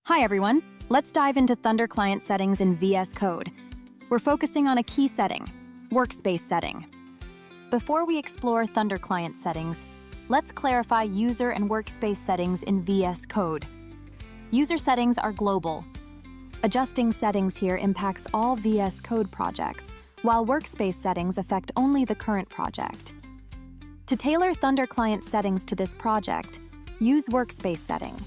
Hi everyone, let's dive into Thunder Client settings in VS Code. We're focusing on a key setting, workspace setting. Before we explore Thunder Client settings, let's clarify user and workspace settings in VS Code. User settings are global. Adjusting settings here impacts all VS Code projects, while workspace settings affect only the current project. To tailor Thunder Client settings to this project, use Workspace setting.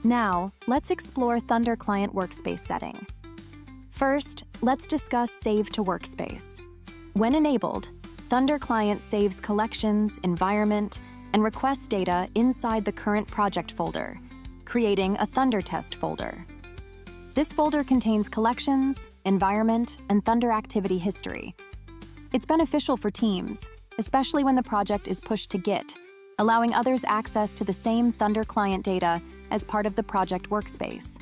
Now, let's explore Thunder Client Workspace setting. First, let's discuss Save to Workspace. When enabled, Thunder Client saves collections, environment, and requests data inside the current project folder, creating a Thunder Test folder. This folder contains collections, environment, and Thunder activity history. It's beneficial for teams, especially when the project is pushed to Git, allowing others access to the same Thunder Client data as part of the project workspace.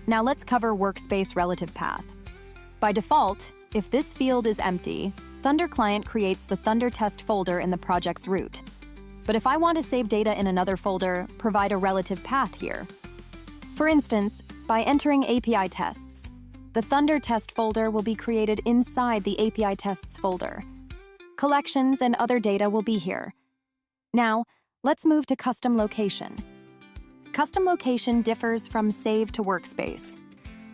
Now let's cover Workspace Relative Path. By default, if this field is empty, Thunder Client creates the Thunder Test folder in the project's root. But if I want to save data in another folder, provide a relative path here. For instance, by entering API tests, the Thunder Test folder will be created inside the API tests folder. Collections and other data will be here. Now, let's move to Custom Location. Custom Location differs from Save to Workspace.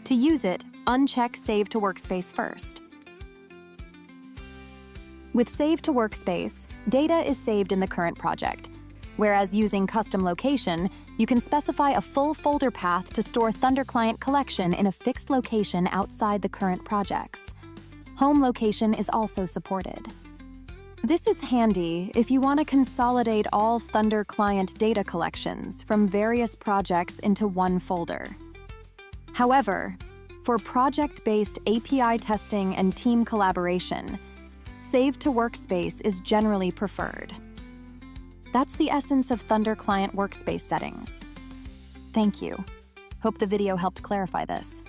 To use it, uncheck Save to Workspace first. With Save to Workspace, data is saved in the current project, whereas using Custom Location, you can specify a full folder path to store Thunder Client collection in a fixed location outside the current projects. Home location is also supported. This is handy if you want to consolidate all Thunder Client data collections from various projects into one folder. However, for project-based API testing and team collaboration, Save to Workspace is generally preferred. That's the essence of Thunder Client Workspace settings. Thank you. Hope the video helped clarify this.